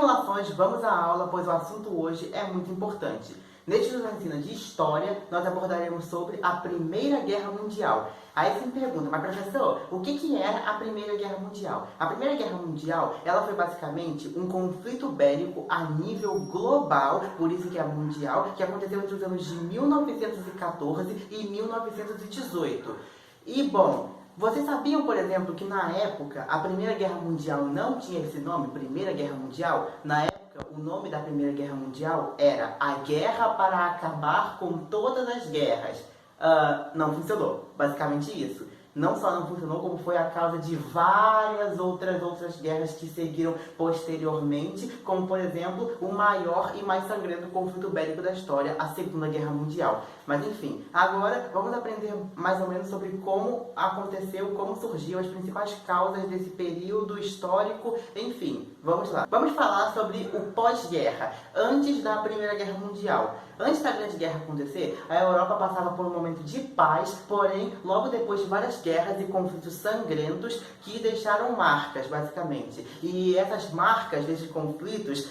enrolações, vamos à aula, pois o assunto hoje é muito importante. Neste ensino de História, nós abordaremos sobre a Primeira Guerra Mundial. Aí você me pergunta, mas professor, o que era a Primeira Guerra Mundial? A Primeira Guerra Mundial, ela foi basicamente um conflito bélico a nível global, por isso que é mundial, que aconteceu entre os anos de 1914 e 1918. E, bom, vocês sabiam, por exemplo, que na época a Primeira Guerra Mundial não tinha esse nome, Primeira Guerra Mundial? Na época, o nome da Primeira Guerra Mundial era A Guerra para Acabar com Todas as Guerras. Não funcionou, basicamente isso. Não só não funcionou, como foi a causa de várias outras guerras que seguiram posteriormente, como, por exemplo, o maior e mais sangrento conflito bélico da história, a Segunda Guerra Mundial. Mas, enfim, agora vamos aprender mais ou menos sobre como aconteceu, como surgiu, as principais causas desse período histórico, enfim, vamos lá. Vamos falar sobre o pós-guerra, antes da Primeira Guerra Mundial. Antes da Grande Guerra acontecer, a Europa passava por um momento de paz, porém, logo depois de várias guerras e conflitos sangrentos que deixaram marcas, basicamente. E essas marcas desses conflitos,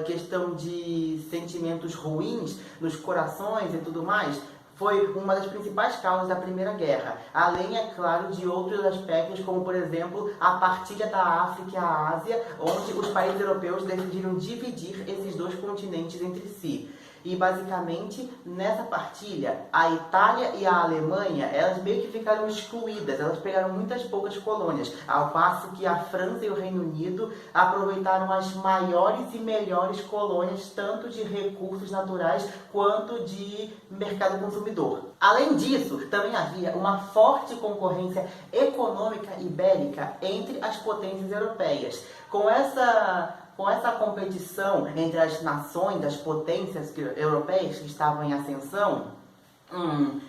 questão de sentimentos ruins nos corações e tudo mais, foi uma das principais causas da Primeira Guerra. Além, é claro, de outros aspectos, como, por exemplo, a partilha da África e a Ásia, onde os países europeus decidiram dividir esses dois continentes entre si. E, basicamente, nessa partilha, a Itália e a Alemanha, elas meio que ficaram excluídas, elas pegaram muitas poucas colônias, ao passo que a França e o Reino Unido aproveitaram as maiores e melhores colônias, tanto de recursos naturais quanto de mercado consumidor. Além disso, também havia uma forte concorrência econômica e bélica entre as potências europeias. Com essa competição entre as nações, as potências europeias que estavam em ascensão,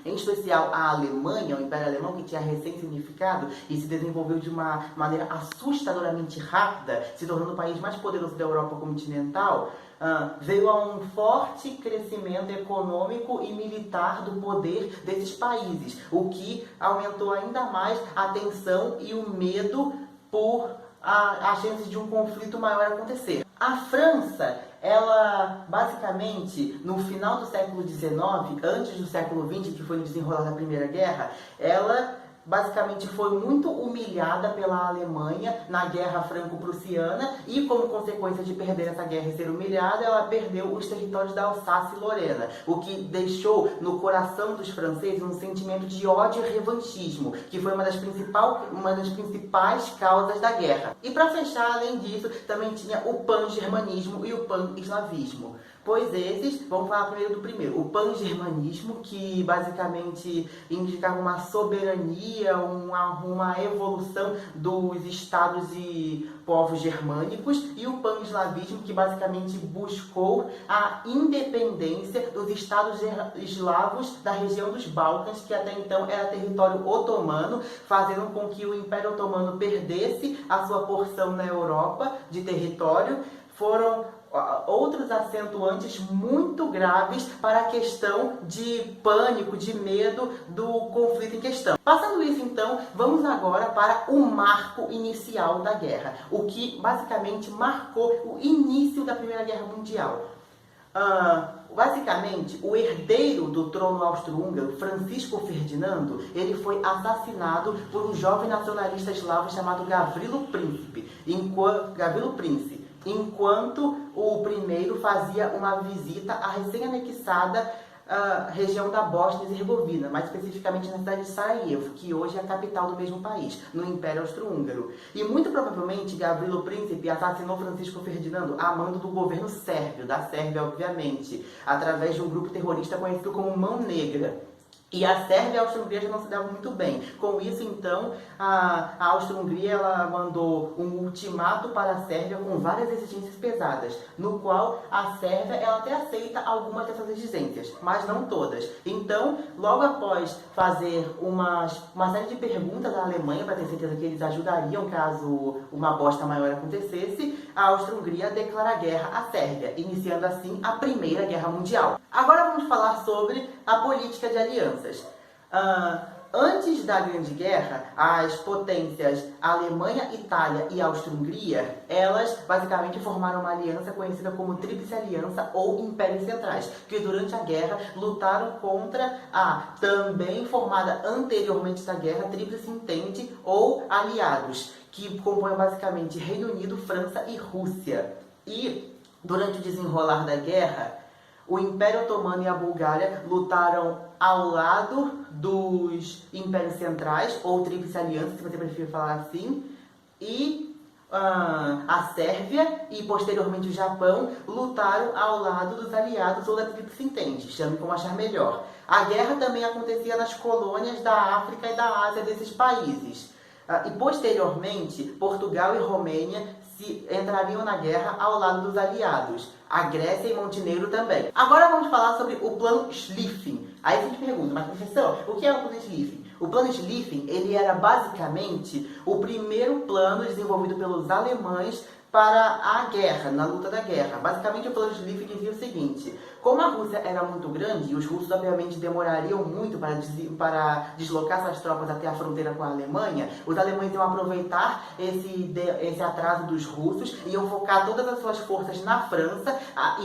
em especial a Alemanha, o Império Alemão, que tinha recém se unificado e se desenvolveu de uma maneira assustadoramente rápida, se tornando o país mais poderoso da Europa continental, veio a um forte crescimento econômico e militar do poder desses países, o que aumentou ainda mais a tensão e o medo por a chance de um conflito maior acontecer. A França, ela basicamente, no final do século XIX, antes do século XX, que foi no desenrolar da Primeira Guerra, ela basicamente foi muito humilhada pela Alemanha na Guerra Franco-Prussiana e, como consequência de perder essa guerra e ser humilhada, ela perdeu os territórios da Alsácia e Lorena, o que deixou no coração dos franceses um sentimento de ódio e revanchismo, que foi uma das principais causas da guerra. E para fechar, além disso, também tinha o pan-germanismo e o pan-eslavismo. Pois esses, vamos falar primeiro do primeiro, o pan-germanismo, que basicamente indicava uma soberania, uma evolução dos estados e povos germânicos, e o pan-eslavismo, que basicamente buscou a independência dos estados eslavos da região dos Balcãs, que até então era território otomano, fazendo com que o Império Otomano perdesse a sua porção na Europa de território. Foram outros acentuantes muito graves para a questão de pânico, de medo do conflito em questão. Passando isso, então, vamos agora para o marco inicial da guerra, o que basicamente marcou o início da Primeira Guerra Mundial. Basicamente, o herdeiro do trono austro-húngaro, Francisco Ferdinando, ele foi assassinado por um jovem nacionalista eslavo chamado Gavrilo Princip, enquanto o primeiro fazia uma visita à recém-anexada região da Bósnia e Herzegovina, mais especificamente na cidade de Sarajevo, que hoje é a capital do mesmo país, no Império Austro-Húngaro. E muito provavelmente Gavrilo Princip assassinou Francisco Ferdinando a mando do governo sérvio, da Sérvia obviamente, através de um grupo terrorista conhecido como Mão Negra. E a Sérvia e a Áustria-Hungria já não se davam muito bem. Com isso, então, a Áustria-Hungria ela mandou um ultimato para a Sérvia com várias exigências pesadas, no qual a Sérvia ela até aceita algumas dessas exigências, mas não todas. Então, logo após fazer uma série de perguntas à Alemanha para ter certeza que eles ajudariam caso uma bosta maior acontecesse, a Áustria-Hungria declara guerra à Sérvia, iniciando assim a Primeira Guerra Mundial. Agora vamos falar sobre a política de alianças. Antes da Grande Guerra, as potências Alemanha, Itália e Áustria-Hungria, elas basicamente formaram uma aliança conhecida como Tríplice Aliança ou Impérios Centrais, que durante a guerra lutaram contra a também formada anteriormente da guerra Tríplice Entente ou aliados, que compõem basicamente Reino Unido, França e Rússia. E durante o desenrolar da guerra, o Império Otomano e a Bulgária lutaram ao lado dos Impérios Centrais, ou Tríplice Aliança, se você preferir falar assim, e a Sérvia e posteriormente o Japão lutaram ao lado dos aliados ou da Tríplice Entente, chame como achar melhor. A guerra também acontecia nas colônias da África e da Ásia desses países. E posteriormente, Portugal e Romênia entrariam na guerra ao lado dos aliados, a Grécia e Montenegro também. Agora vamos falar sobre o plano Schlieffen. Aí a gente pergunta, mas professor, o que é o plano Schlieffen? O plano Schlieffen, ele era basicamente o primeiro plano desenvolvido pelos alemães para a guerra, na luta da guerra. Basicamente o plano Schlieffen dizia o seguinte: como a Rússia era muito grande e os russos obviamente demorariam muito para deslocar suas tropas até a fronteira com a Alemanha, os alemães iam aproveitar esse atraso dos russos e iam focar todas as suas forças na França,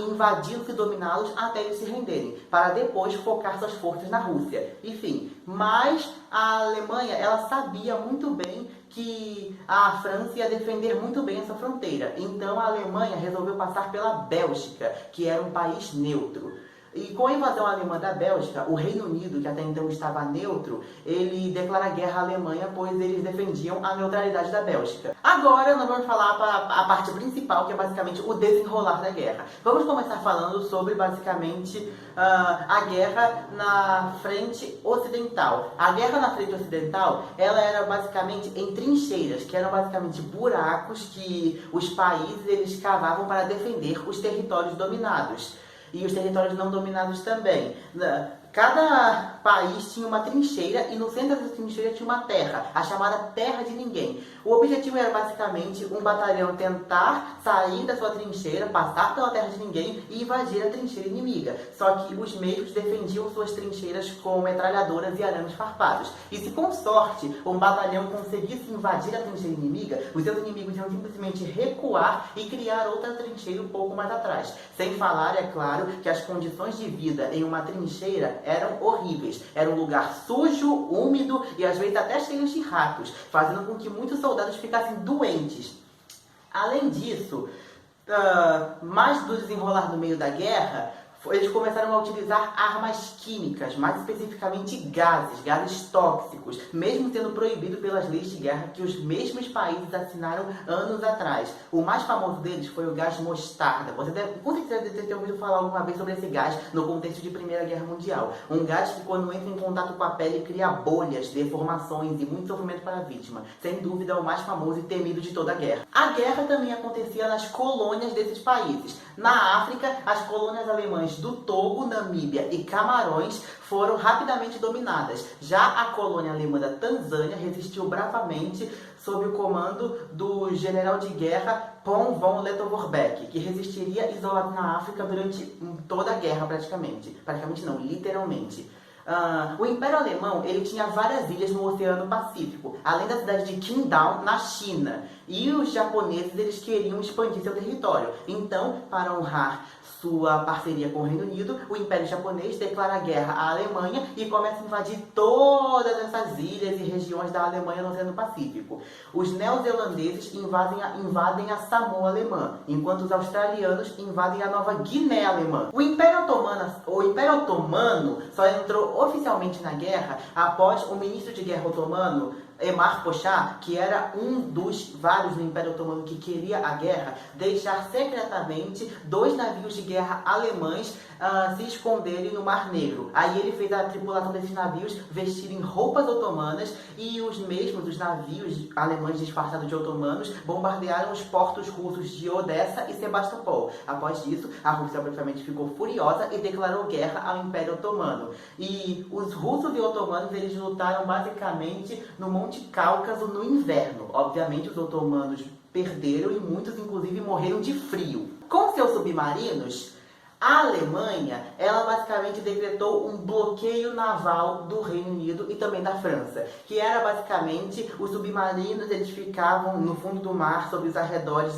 invadindo e dominá-los até eles se renderem, para depois focar suas forças na Rússia. Enfim, mas a Alemanha, ela sabia muito bem que a França ia defender muito bem essa fronteira. Então a Alemanha resolveu passar pela Bélgica, que era um país neutro. E com a invasão alemã da Bélgica, o Reino Unido, que até então estava neutro, ele declara guerra à Alemanha, pois eles defendiam a neutralidade da Bélgica. Agora nós vamos falar para a parte principal, que é basicamente o desenrolar da guerra. Vamos começar falando sobre basicamente a guerra na frente ocidental. A guerra na frente ocidental, ela era basicamente em trincheiras, que eram basicamente buracos que os países eles cavavam para defender os territórios dominados. E os territórios não dominados também. Cada país tinha uma trincheira e no centro dessa trincheira tinha uma terra, a chamada Terra de Ninguém. O objetivo era basicamente um batalhão tentar sair da sua trincheira, passar pela Terra de Ninguém e invadir a trincheira inimiga. Só que os mesmos defendiam suas trincheiras com metralhadoras e arames farpados. E se com sorte um batalhão conseguisse invadir a trincheira inimiga, os seus inimigos iam simplesmente recuar e criar outra trincheira um pouco mais atrás. Sem falar, é claro, que as condições de vida em uma trincheira eram horríveis. Era um lugar sujo, úmido e às vezes até cheio de ratos, fazendo com que muitos soldados ficassem doentes. Além disso, mais do desenrolar do meio da guerra, eles começaram a utilizar armas químicas, mais especificamente gases tóxicos, mesmo sendo proibido pelas leis de guerra que os mesmos países assinaram anos atrás. O mais famoso deles foi o gás mostarda. Você com certeza deve ter ouvido falar alguma vez sobre esse gás no contexto de Primeira Guerra Mundial. Um gás que, quando entra em contato com a pele, cria bolhas, deformações e muito sofrimento para a vítima. Sem dúvida, é o mais famoso e temido de toda a guerra. A guerra também acontecia nas colônias desses países. Na África, as colônias alemãs do Togo, Namíbia e Camarões foram rapidamente dominadas. Já a colônia alemã da Tanzânia resistiu bravamente sob o comando do general de guerra Paul von Lettow-Vorbeck, que resistiria isolado na África durante toda a guerra praticamente. Praticamente não, literalmente. O Império Alemão ele tinha várias ilhas no Oceano Pacífico, além da cidade de Qingdao, na China. E os japoneses eles queriam expandir seu território. Então, para honrar sua parceria com o Reino Unido, o Império Japonês declara guerra à Alemanha e começa a invadir todas essas ilhas e regiões da Alemanha no Oceano Pacífico. Os neozelandeses invadem a Samoa alemã, enquanto os australianos invadem a Nova Guiné alemã. O Império Otomano só entrou oficialmente na guerra após o ministro de guerra otomano, Enver Paşa, que era um dos vários no Império Otomano que queria a guerra, deixar secretamente 2 navios de guerra alemães se esconderem no Mar Negro. Aí ele fez a tripulação desses navios vestirem roupas otomanas e os navios alemães disfarçados de otomanos bombardearam os portos russos de Odessa e Sebastopol. Após isso, a Rússia obviamente ficou furiosa e declarou guerra ao Império Otomano. E os russos e otomanos eles lutaram basicamente no Monte Cáucaso no inverno. Obviamente os otomanos perderam e muitos inclusive morreram de frio. Com seus submarinos, A Alemanha, ela basicamente decretou um bloqueio naval do Reino Unido e também da França, que era basicamente os submarinos, eles ficavam no fundo do mar, sobre os arredores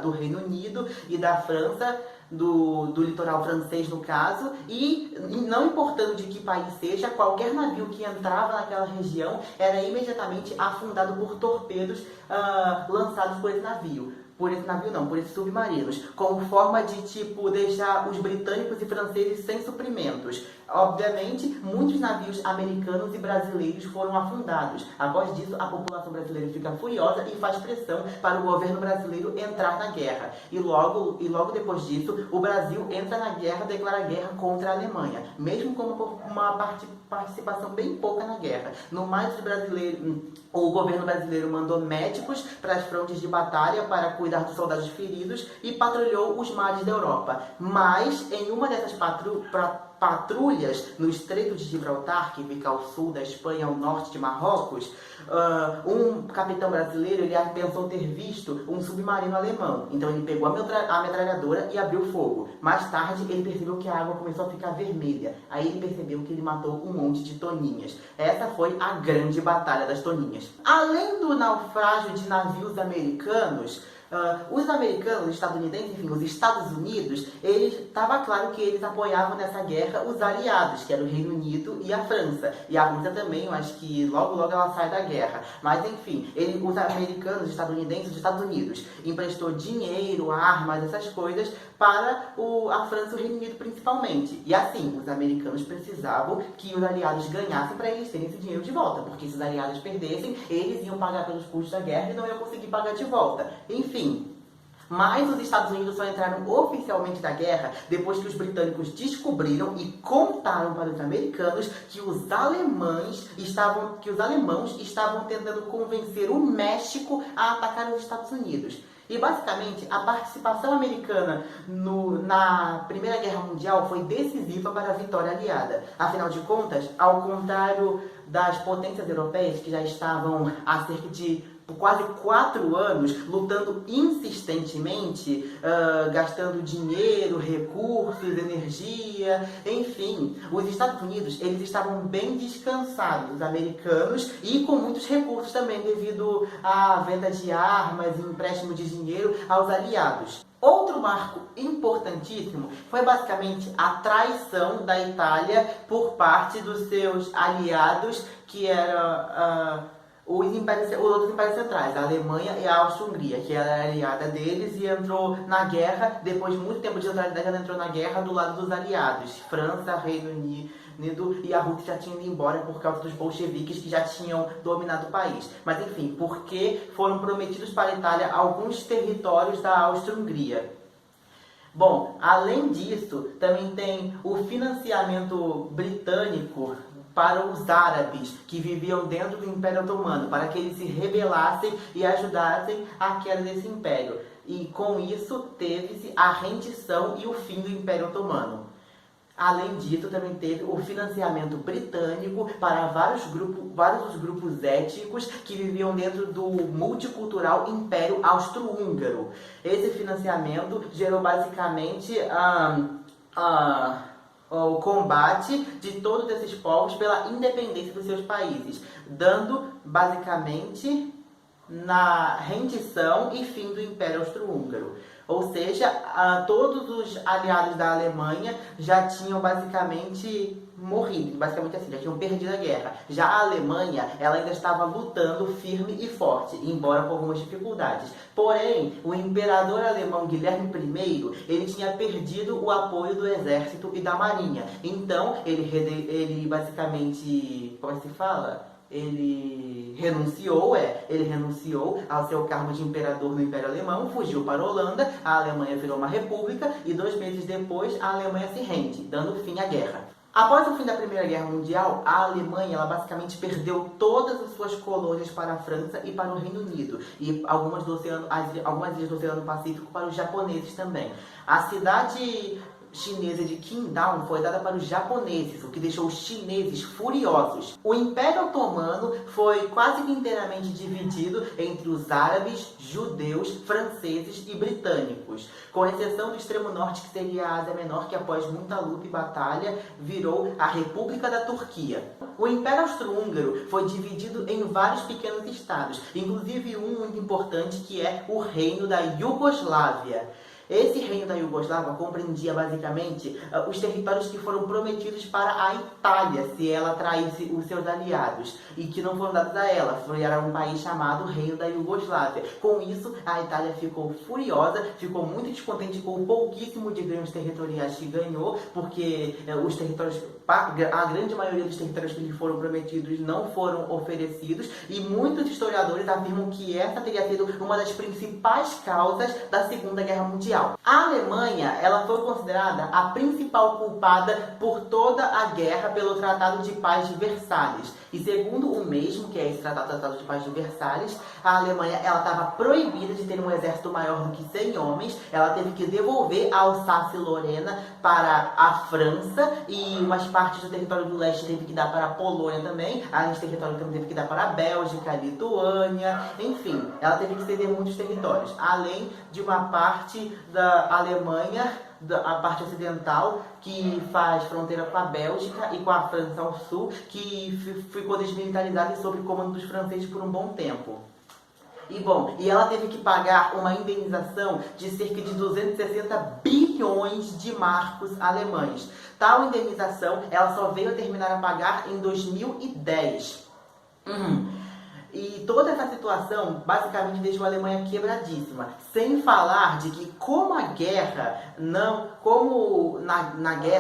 do Reino Unido e da França, do litoral francês no caso, e não importando de que país seja, qualquer navio que entrava naquela região era imediatamente afundado por torpedos lançados por esse navio. Por esse navio não, por esses submarinos, como forma de, tipo, deixar os britânicos e franceses sem suprimentos. Obviamente, muitos navios americanos e brasileiros foram afundados. Após disso, a população brasileira fica furiosa e faz pressão para o governo brasileiro entrar na guerra. E logo depois disso, o Brasil entra na guerra, declara guerra contra a Alemanha, mesmo com uma participação bem pouca na guerra. No mais, o governo brasileiro mandou médicos para as frontes de batalha para cuidar dos soldados feridos e patrulhou os mares da Europa. Mas, em uma dessas patrulhas no Estreito de Gibraltar, que fica ao sul da Espanha, ao norte de Marrocos, um capitão brasileiro ele pensou ter visto um submarino alemão. Então ele pegou a metralhadora e abriu fogo. Mais tarde ele percebeu que a água começou a ficar vermelha. Aí ele percebeu que ele matou um monte de toninhas. Essa foi a grande batalha das toninhas. Além do naufrágio de navios americanos, os americanos, os estadunidenses, enfim, os Estados Unidos, estava claro que eles apoiavam nessa guerra os aliados, que eram o Reino Unido e a França. E a Rússia também, eu acho que logo ela sai da guerra. Mas enfim, os americanos, os estadunidenses, os Estados Unidos emprestou dinheiro, armas, essas coisas para a França e o Reino Unido principalmente. E assim, os americanos precisavam que os aliados ganhassem para eles terem esse dinheiro de volta, porque se os aliados perdessem, eles iam pagar pelos custos da guerra e não iam conseguir pagar de volta. Enfim, mas os Estados Unidos só entraram oficialmente na guerra depois que os britânicos descobriram e contaram para os americanos que os alemãos estavam tentando convencer o México a atacar os Estados Unidos. E basicamente a participação americana na Primeira Guerra Mundial foi decisiva para a vitória aliada. Afinal de contas, ao contrário das potências europeias que já estavam há cerca de quase 4 anos lutando insistentemente, gastando dinheiro, recursos, energia, enfim, os Estados Unidos eles estavam bem descansados, os americanos, e com muitos recursos também devido à venda de armas e empréstimo de dinheiro aos aliados. Outro marco importantíssimo foi basicamente a traição da Itália por parte dos seus aliados, que era os outros impérios centrais, a Alemanha e a Áustria-Hungria, que era aliada deles e entrou na guerra, depois de muito tempo de neutralidade, ela entrou na guerra do lado dos aliados, França, Reino Unido e a Rússia já tinha ido embora por causa dos bolcheviques que já tinham dominado o país. Mas enfim, porque foram prometidos para a Itália alguns territórios da Áustria-Hungria. Bom, além disso, também tem o financiamento britânico para os árabes que viviam dentro do Império Otomano, para que eles se rebelassem e ajudassem a queda desse império. E com isso teve-se a rendição e o fim do Império Otomano. Além disso, também teve o financiamento britânico para vários dos grupos étnicos que viviam dentro do multicultural Império Austro-Húngaro. Esse financiamento gerou basicamente o combate de todos esses povos pela independência dos seus países, dando basicamente na rendição e fim do Império Austro-Húngaro. Ou seja, todos os aliados da Alemanha já tinham basicamente morrido, basicamente assim, já tinham perdido a guerra. Já a Alemanha, ela ainda estava lutando firme e forte, embora com algumas dificuldades. Porém, o imperador alemão Guilherme I, ele tinha perdido o apoio do exército e da marinha. Então, ele basicamente, como se fala? Ele renunciou ao seu cargo de imperador no Império Alemão, fugiu para a Holanda, a Alemanha virou uma república e 2 meses depois a Alemanha se rende, dando fim à guerra. Após o fim da Primeira Guerra Mundial, a Alemanha ela basicamente perdeu todas as suas colônias para a França e para o Reino Unido, e algumas ilhas do Oceano Pacífico para os japoneses também. A cidade chinesa de Qingdao foi dada para os japoneses, o que deixou os chineses furiosos. O Império Otomano foi quase que inteiramente dividido entre os árabes, judeus, franceses e britânicos, com exceção do extremo norte, que seria a Ásia Menor, que após muita luta e batalha virou a República da Turquia. O Império Austro-Húngaro foi dividido em vários pequenos estados, inclusive um muito importante que é o Reino da Iugoslávia. Esse reino da Iugoslávia compreendia basicamente os territórios que foram prometidos para a Itália, se ela traísse os seus aliados, e que não foram dados a ela. Era um país chamado Reino da Iugoslávia. Com isso, a Itália ficou furiosa, ficou muito descontente com o pouquíssimo de ganhos territoriais que ganhou, porque os territórios, a grande maioria dos territórios que lhe foram prometidos não foram oferecidos, e muitos historiadores afirmam que essa teria sido uma das principais causas da Segunda Guerra Mundial. A Alemanha, ela foi considerada a principal culpada por toda a guerra pelo Tratado de Paz de Versalhes. E segundo o mesmo, que é esse Tratado de Paz de Versalhes, a Alemanha estava proibida de ter um exército maior do que 100 homens. Ela teve que devolver a Alsácia-Lorena para a França, e umas partes do território do leste teve que dar para a Polônia também. Além de território, também teve que dar para a Bélgica, a Lituânia, enfim, ela teve que ceder muitos territórios. Além de uma parte da Alemanha, a parte ocidental, que faz fronteira com a Bélgica e com a França ao sul, que ficou desmilitarizada e sob comando dos franceses por um bom tempo. E ela teve que pagar uma indenização de cerca de 260 bilhões de marcos alemães. Tal indenização, ela só veio a terminar a pagar em 2010. E toda essa situação basicamente deixou a Alemanha quebradíssima. Sem falar de que como na guerra,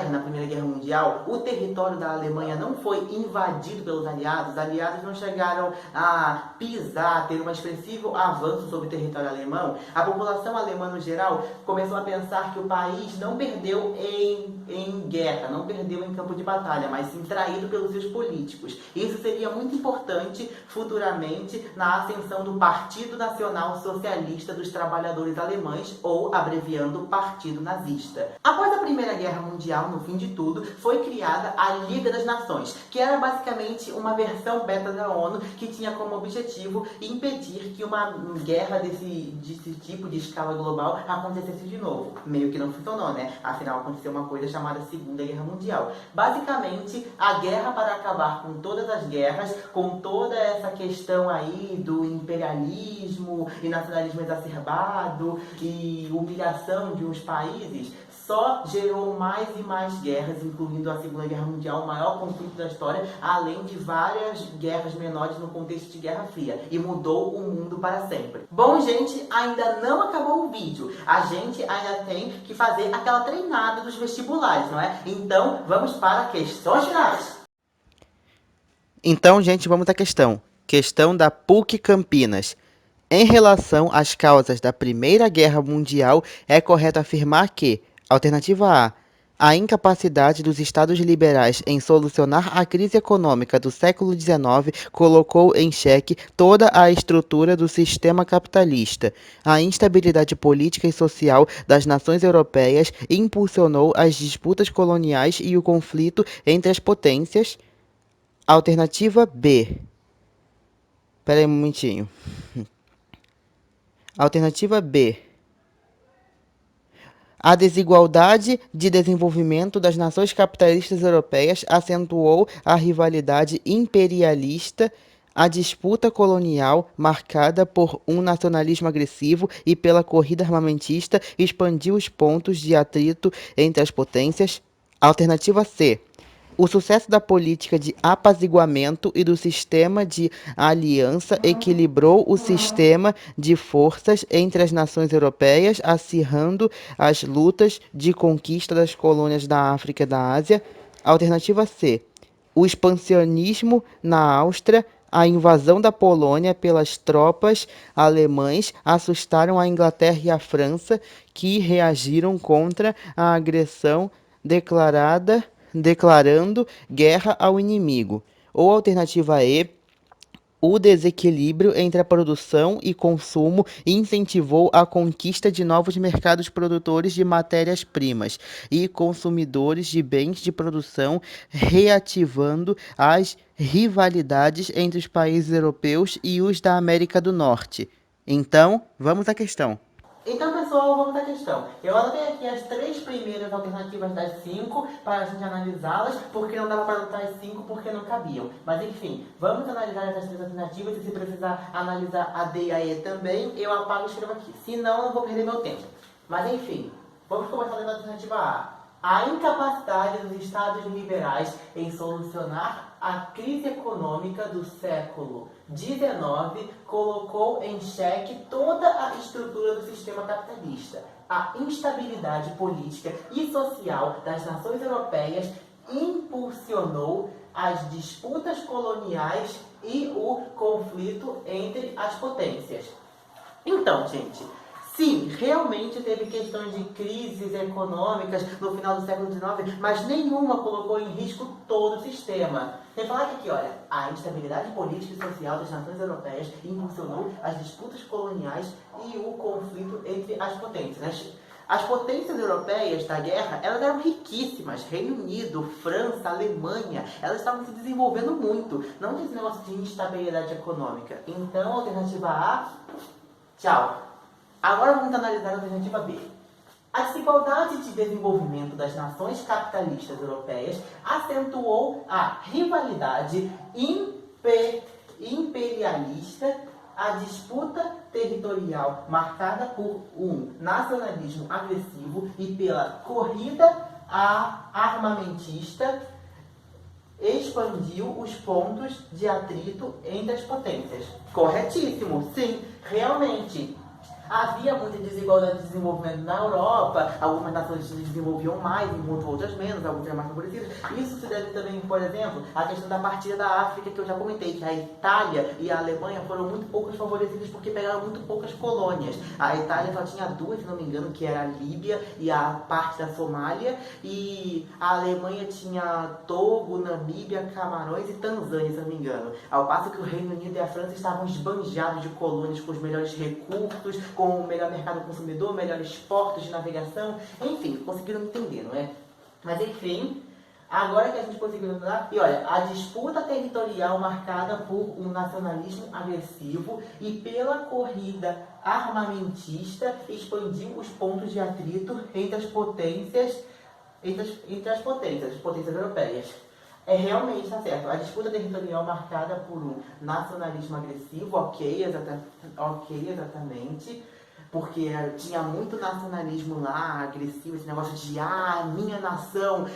na Primeira Guerra Mundial, o território da Alemanha não foi invadido pelos aliados. Os aliados não chegaram a pisar, ter um expressivo avanço sobre o território alemão. A população alemã no geral começou a pensar que o país não perdeu em guerra, não perdeu em campo de batalha, mas sim traído pelos seus políticos. Isso seria muito importante futuramente na ascensão do Partido Nacional Socialista dos Trabalhadores Alemães, ou abreviando Partido Nazista. Após a Primeira Guerra Mundial, no fim de tudo, foi criada a Liga das Nações, que era basicamente uma versão beta da ONU, que tinha como objetivo impedir que uma guerra desse tipo, de escala global, acontecesse de novo. Meio que não funcionou, né? Afinal, aconteceu uma coisa chamada Segunda Guerra Mundial. Basicamente, a guerra para acabar com todas as guerras, com toda essa questão aí do imperialismo e nacionalismo exacerbado e humilhação de uns países, só gerou mais e mais guerras, incluindo a Segunda Guerra Mundial, o maior conflito da história, além de várias guerras menores no contexto de Guerra Fria, e mudou o mundo para sempre. Bom, gente, ainda não acabou o vídeo. A gente ainda tem que fazer aquela treinada dos vestibulares, não é? Então, vamos para questões finais. Então, gente, vamos à questão. Questão da PUC Campinas. Em relação às causas da Primeira Guerra Mundial, é correto afirmar que: alternativa A incapacidade dos Estados liberais em solucionar a crise econômica do século XIX colocou em xeque toda a estrutura do sistema capitalista. A instabilidade política e social das nações europeias impulsionou as disputas coloniais e o conflito entre as potências. Alternativa B. Espera aí um momentinho. Alternativa B. A desigualdade de desenvolvimento das nações capitalistas europeias acentuou a rivalidade imperialista, a disputa colonial, marcada por um nacionalismo agressivo e pela corrida armamentista, expandiu os pontos de atrito entre as potências. Alternativa C. O sucesso da política de apaziguamento e do sistema de aliança equilibrou o sistema de forças entre as nações europeias, acirrando as lutas de conquista das colônias da África e da Ásia. Alternativa C. O expansionismo na Áustria, a invasão da Polônia pelas tropas alemãs assustaram a Inglaterra e a França, que reagiram contra a agressão declarando guerra ao inimigo. Ou alternativa E, O desequilíbrio entre a produção e consumo incentivou a conquista de novos mercados produtores de matérias-primas e consumidores de bens de produção, reativando as rivalidades entre os países europeus e os da América do Norte. Então, vamos à questão. Então, pessoal, vamos à questão. Eu anotei aqui as 3 primeiras alternativas das 5 para a gente analisá-las, porque não dava para anotar as 5 porque não cabiam. Mas, enfim, vamos analisar essas 3 alternativas e se precisar analisar a D e a E também, eu apago e escrevo aqui. Senão, eu vou perder meu tempo. Mas, enfim, vamos começar pela alternativa A. A incapacidade dos Estados liberais em solucionar a crise econômica do século XIX colocou em xeque toda a estrutura do sistema capitalista. A instabilidade política e social das nações europeias impulsionou as disputas coloniais e o conflito entre as potências. Então, gente, sim, realmente teve questões de crises econômicas no final do século XIX, mas nenhuma colocou em risco todo o sistema. Tem que falar que aqui, olha, a instabilidade política e social das nações europeias impulsionou as disputas coloniais e o conflito entre as potências. As potências europeias da guerra, elas eram riquíssimas. Reino Unido, França, Alemanha, elas estavam se desenvolvendo muito. Não tinha esse negócio de instabilidade econômica. Então, alternativa A, tchau. Agora vamos analisar a alternativa B. A desigualdade de desenvolvimento das nações capitalistas europeias acentuou a rivalidade imperialista, a disputa territorial marcada por um nacionalismo agressivo e pela corrida armamentista expandiu os pontos de atrito entre as potências. Corretíssimo, sim, realmente. Havia muita desigualdade de desenvolvimento na Europa, algumas nações se desenvolviam mais, enquanto outras menos, algumas eram mais favorecidas. Isso se deve também, por exemplo, à questão da partida da África, que eu já comentei, que a Itália e a Alemanha foram muito poucas favorecidas porque pegaram muito poucas colônias. A Itália só tinha 2, se não me engano, que era a Líbia e a parte da Somália, e a Alemanha tinha Togo, Namíbia, Camarões e Tanzânia, se não me engano. Ao passo que o Reino Unido e a França estavam esbanjados de colônias com os melhores recursos, com o melhor mercado consumidor, melhores portos de navegação, enfim, conseguiram me entender, não é? Mas enfim, agora que a gente conseguiu entender, e olha, a disputa territorial marcada por um nacionalismo agressivo e pela corrida armamentista expandiu os pontos de atrito entre as potências, as potências europeias. Realmente está certo. A disputa territorial marcada por um nacionalismo agressivo, ok, exatamente, porque tinha muito nacionalismo lá, agressivo, esse negócio de minha nação,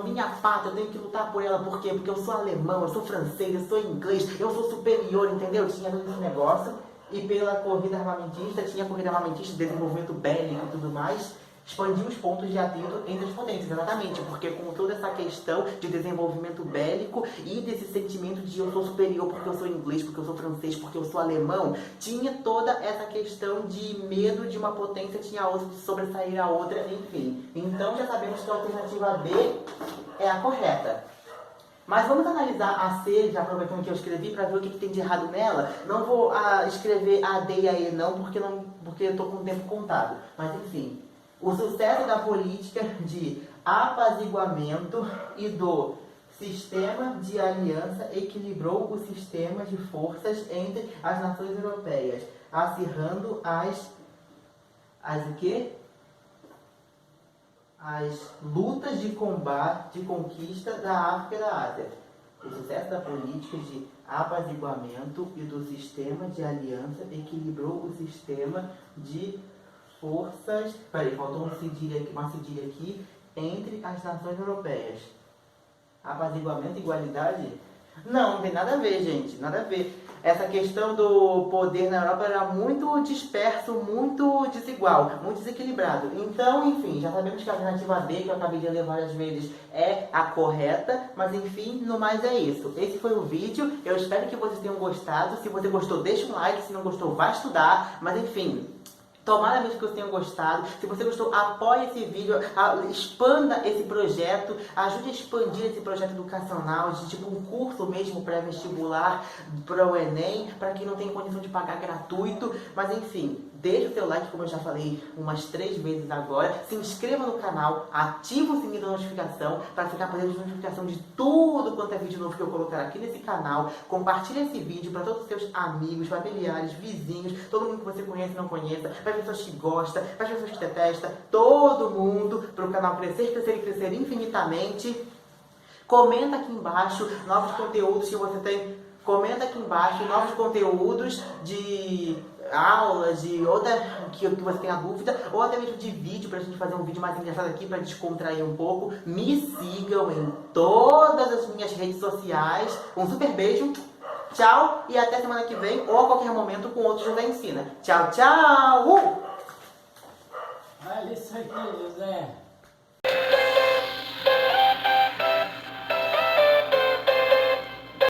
minha pátria, eu tenho que lutar por ela, por quê? Porque eu sou alemão, eu sou francês, eu sou inglês, eu sou superior, entendeu? Tinha todo esse negócio, e pela corrida armamentista, tinha corrida armamentista, desenvolvimento bélico e tudo mais, expandir os pontos de atrito entre as potências, exatamente, porque com toda essa questão de desenvolvimento bélico e desse sentimento de eu sou superior porque eu sou inglês, porque eu sou francês, porque eu sou alemão, tinha toda essa questão de medo de uma potência tinha a outra de sobressair a outra, enfim. Então já sabemos que a alternativa B é a correta. Mas vamos analisar a C, já aproveitando que eu escrevi, para ver o que tem de errado nela. Não vou escrever a D e a E não, porque eu estou com o tempo contado. Mas enfim. O sucesso da política de apaziguamento e do sistema de aliança equilibrou o sistema de forças entre as nações europeias, acirrando as lutas de combate, de conquista da África e da Ásia. O sucesso da política de apaziguamento e do sistema de aliança equilibrou o sistema de forças... Peraí, faltou uma cedilha aqui entre as nações europeias. Apaziguamento e igualdade? Não tem nada a ver, gente, nada a ver. Essa questão do poder na Europa era muito disperso, muito desigual, muito desequilibrado. Então, enfim, já sabemos que a alternativa B, que eu acabei de ler várias vezes, é a correta, mas enfim, no mais é isso. Esse foi o vídeo, eu espero que vocês tenham gostado. Se você gostou, deixa um like, se não gostou, vai estudar, mas enfim... Tomara mesmo que vocês tenham gostado. Se você gostou, apoie esse vídeo, expanda esse projeto, ajude a expandir esse projeto educacional, de tipo um curso mesmo pré-vestibular para o Enem, para quem não tem condição de pagar gratuito. Mas enfim, deixa o seu like, como eu já falei umas 3 vezes agora. Se inscreva no canal, ativa o sininho da notificação para ficar por dentro de notificação de tudo quanto é vídeo novo que eu colocar aqui nesse canal. Compartilhe esse vídeo para todos os seus amigos, familiares, vizinhos, todo mundo que você conhece e não conheça, para as pessoas que gostam, para as pessoas que detestam, todo mundo, para o canal crescer, crescer e crescer infinitamente. Comenta aqui embaixo novos conteúdos que você tem. Comenta aqui embaixo novos conteúdos de aulas, de outra que você tenha dúvida, ou até mesmo de vídeo, pra gente fazer um vídeo mais engraçado aqui, pra descontrair um pouco. Me sigam em todas as minhas redes sociais. Um super beijo, tchau, e até semana que vem, ou a qualquer momento com outro José Ensina. Tchau, tchau! Olha isso aqui, José.